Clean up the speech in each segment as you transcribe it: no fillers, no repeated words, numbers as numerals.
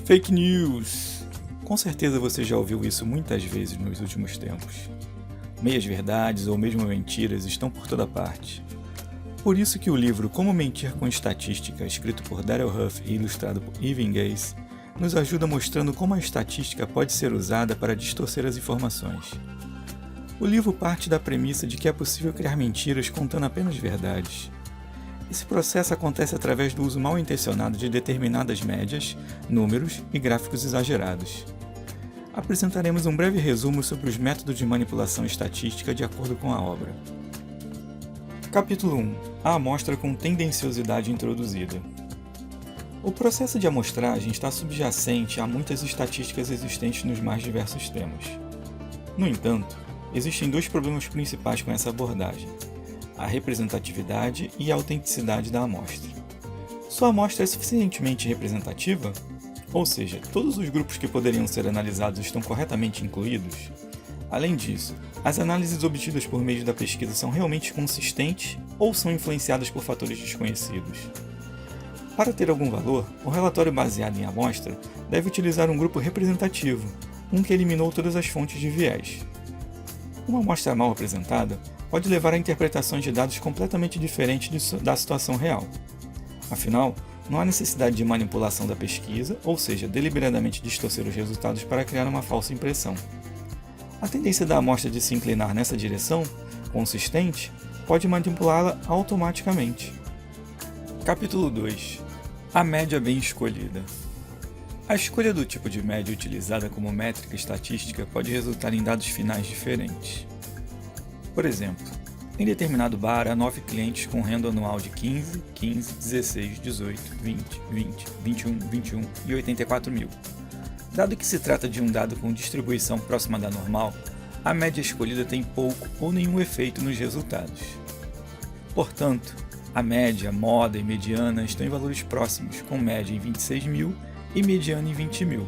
Fake news! Com certeza você já ouviu isso muitas vezes nos últimos tempos. Meias verdades ou mesmo mentiras estão por toda parte. Por isso que o livro Como Mentir com Estatística, escrito por Daryl Huff e ilustrado por Evan Gaze, nos ajuda mostrando como a estatística pode ser usada para distorcer as informações. O livro parte da premissa de que é possível criar mentiras contando apenas verdades. Esse processo acontece através do uso mal intencionado de determinadas médias, números e gráficos exagerados. Apresentaremos um breve resumo sobre os métodos de manipulação estatística de acordo com a obra. Capítulo 1. A amostra com tendenciosidade introduzida. O processo de amostragem está subjacente a muitas estatísticas existentes nos mais diversos temas. No entanto, existem dois problemas principais com essa abordagem: a representatividade e a autenticidade da amostra. Sua amostra é suficientemente representativa? Ou seja, todos os grupos que poderiam ser analisados estão corretamente incluídos? Além disso, as análises obtidas por meio da pesquisa são realmente consistentes ou são influenciadas por fatores desconhecidos? Para ter algum valor, o relatório baseado em amostra deve utilizar um grupo representativo, um que eliminou todas as fontes de viés. Uma amostra mal apresentada pode levar a interpretações de dados completamente diferentes da situação real. Afinal, não há necessidade de manipulação da pesquisa, ou seja, deliberadamente distorcer os resultados para criar uma falsa impressão. A tendência da amostra de se inclinar nessa direção, consistente, pode manipulá-la automaticamente. Capítulo 2. A média bem escolhida. A escolha do tipo de média utilizada como métrica estatística pode resultar em dados finais diferentes. Por exemplo, em determinado bar há 9 clientes com renda anual de 15, 16, 18, 20, 21, 21 e 84 mil. Dado que se trata de um dado com distribuição próxima da normal, a média escolhida tem pouco ou nenhum efeito nos resultados. Portanto, a média, moda e mediana estão em valores próximos, com média em 26 mil e mediana em 20 mil.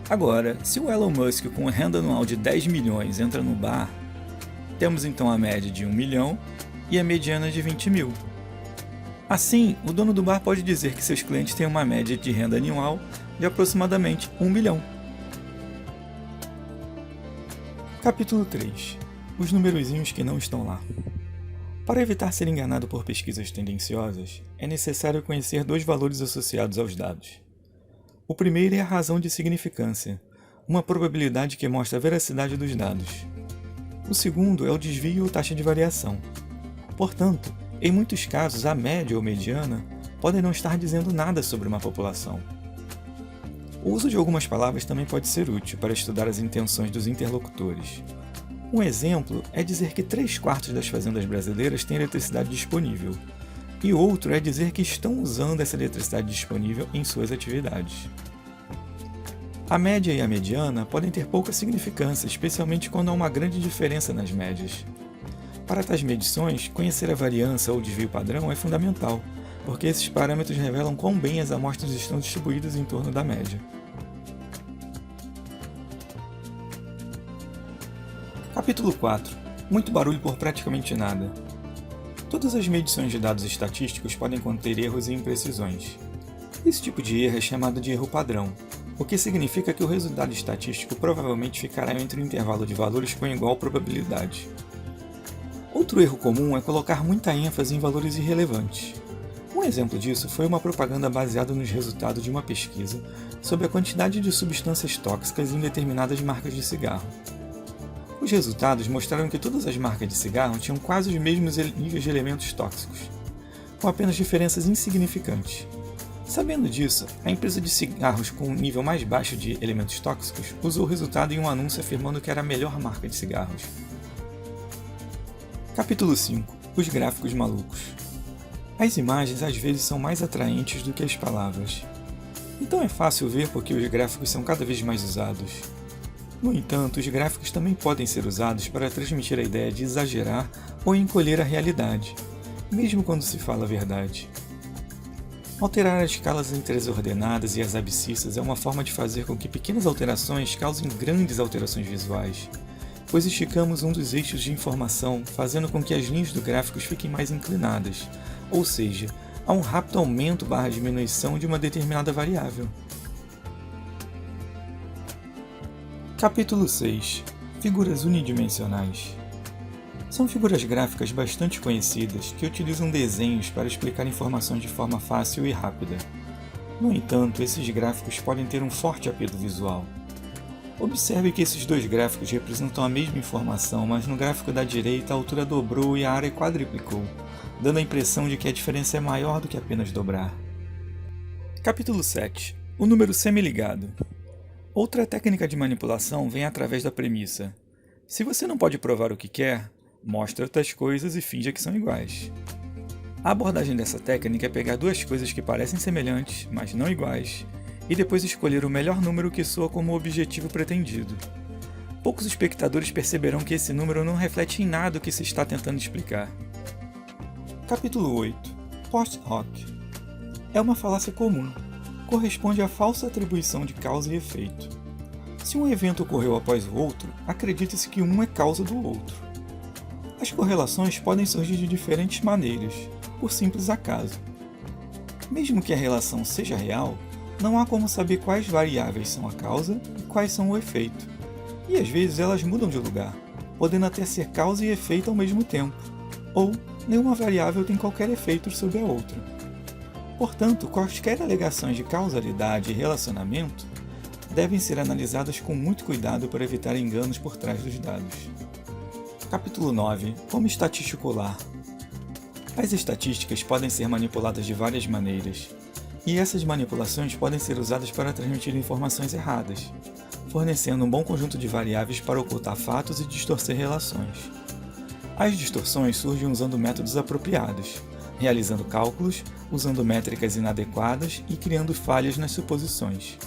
Agora, se o Elon Musk com renda anual de 10 milhões entra no bar, temos então a média de 1 milhão e a mediana de 20 mil. Assim, o dono do bar pode dizer que seus clientes têm uma média de renda anual de aproximadamente 1 milhão. Capítulo 3. Os numerozinhos que não estão lá. Para evitar ser enganado por pesquisas tendenciosas, é necessário conhecer dois valores associados aos dados. O primeiro é a razão de significância, uma probabilidade que mostra a veracidade dos dados. O segundo é o desvio ou taxa de variação. Portanto, em muitos casos, a média ou mediana podem não estar dizendo nada sobre uma população. O uso de algumas palavras também pode ser útil para estudar as intenções dos interlocutores. Um exemplo é dizer que 3/4 das fazendas brasileiras têm eletricidade disponível, e outro é dizer que estão usando essa eletricidade disponível em suas atividades. A média e a mediana podem ter pouca significância, especialmente quando há uma grande diferença nas médias. Para tais medições, conhecer a variância ou desvio padrão é fundamental, porque esses parâmetros revelam quão bem as amostras estão distribuídas em torno da média. Capítulo 4. Muito barulho por praticamente nada. Todas as medições de dados estatísticos podem conter erros e imprecisões. Esse tipo de erro é chamado de erro padrão, o que significa que o resultado estatístico provavelmente ficará entre um intervalo de valores com igual probabilidade. Outro erro comum é colocar muita ênfase em valores irrelevantes. Um exemplo disso foi uma propaganda baseada nos resultados de uma pesquisa sobre a quantidade de substâncias tóxicas em determinadas marcas de cigarro. Os resultados mostraram que todas as marcas de cigarro tinham quase os mesmos níveis de elementos tóxicos, com apenas diferenças insignificantes. Sabendo disso, a empresa de cigarros com um nível mais baixo de elementos tóxicos usou o resultado em um anúncio afirmando que era a melhor marca de cigarros. Capítulo 5. Os gráficos malucos. As imagens às vezes são mais atraentes do que as palavras. Então é fácil ver porque os gráficos são cada vez mais usados. No entanto, os gráficos também podem ser usados para transmitir a ideia de exagerar ou encolher a realidade, mesmo quando se fala a verdade. Alterar as escalas entre as ordenadas e as abscissas é uma forma de fazer com que pequenas alterações causem grandes alterações visuais, pois esticamos um dos eixos de informação, fazendo com que as linhas do gráfico fiquem mais inclinadas, ou seja, há um rápido aumento/diminuição de uma determinada variável. Capítulo 6. Figuras unidimensionais. São figuras gráficas bastante conhecidas que utilizam desenhos para explicar informações de forma fácil e rápida. No entanto, esses gráficos podem ter um forte apelo visual. Observe que esses dois gráficos representam a mesma informação, mas no gráfico da direita a altura dobrou e a área quadriplicou, dando a impressão de que a diferença é maior do que apenas dobrar. Capítulo 7. O número semiligado. Outra técnica de manipulação vem através da premissa: se você não pode provar o que quer, mostre outras coisas e finja que são iguais. A abordagem dessa técnica é pegar duas coisas que parecem semelhantes, mas não iguais, e depois escolher o melhor número que soa como o objetivo pretendido. Poucos espectadores perceberão que esse número não reflete em nada o que se está tentando explicar. Capítulo 8. Post hoc. É uma falácia comum. Corresponde à falsa atribuição de causa e efeito. Se um evento ocorreu após o outro, acredita-se que um é causa do outro. As correlações podem surgir de diferentes maneiras, por simples acaso. Mesmo que a relação seja real, não há como saber quais variáveis são a causa e quais são o efeito. E às vezes elas mudam de lugar, podendo até ser causa e efeito ao mesmo tempo, ou nenhuma variável tem qualquer efeito sobre a outra. Portanto, quaisquer alegações de causalidade e relacionamento devem ser analisadas com muito cuidado para evitar enganos por trás dos dados. Capítulo 9. Como estatisticular. As estatísticas podem ser manipuladas de várias maneiras, e essas manipulações podem ser usadas para transmitir informações erradas, fornecendo um bom conjunto de variáveis para ocultar fatos e distorcer relações. As distorções surgem usando métodos apropriados, realizando cálculos, usando métricas inadequadas e criando falhas nas suposições.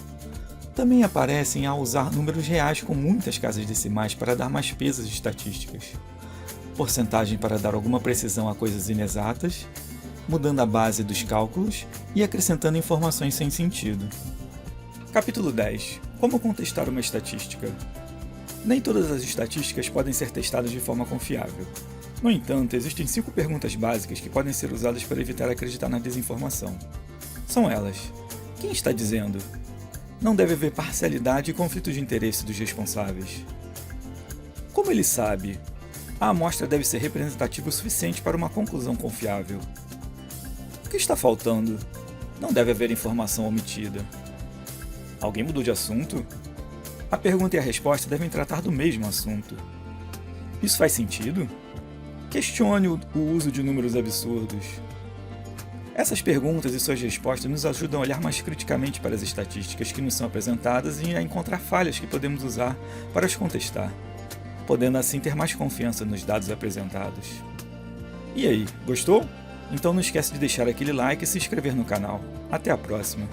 Também aparecem ao usar números reais com muitas casas decimais para dar mais peso às estatísticas, porcentagem para dar alguma precisão a coisas inexatas, mudando a base dos cálculos e acrescentando informações sem sentido. Capítulo 10. Como contestar uma estatística. Nem todas as estatísticas podem ser testadas de forma confiável. No entanto, existem 5 perguntas básicas que podem ser usadas para evitar acreditar na desinformação. São elas: quem está dizendo? Não deve haver parcialidade e conflito de interesse dos responsáveis. Como ele sabe? A amostra deve ser representativa o suficiente para uma conclusão confiável. O que está faltando? Não deve haver informação omitida. Alguém mudou de assunto? A pergunta e a resposta devem tratar do mesmo assunto. Isso faz sentido? Questione o uso de números absurdos. Essas perguntas e suas respostas nos ajudam a olhar mais criticamente para as estatísticas que nos são apresentadas e a encontrar falhas que podemos usar para as contestar, podendo assim ter mais confiança nos dados apresentados. E aí, gostou? Então não esquece de deixar aquele like e se inscrever no canal. Até a próxima!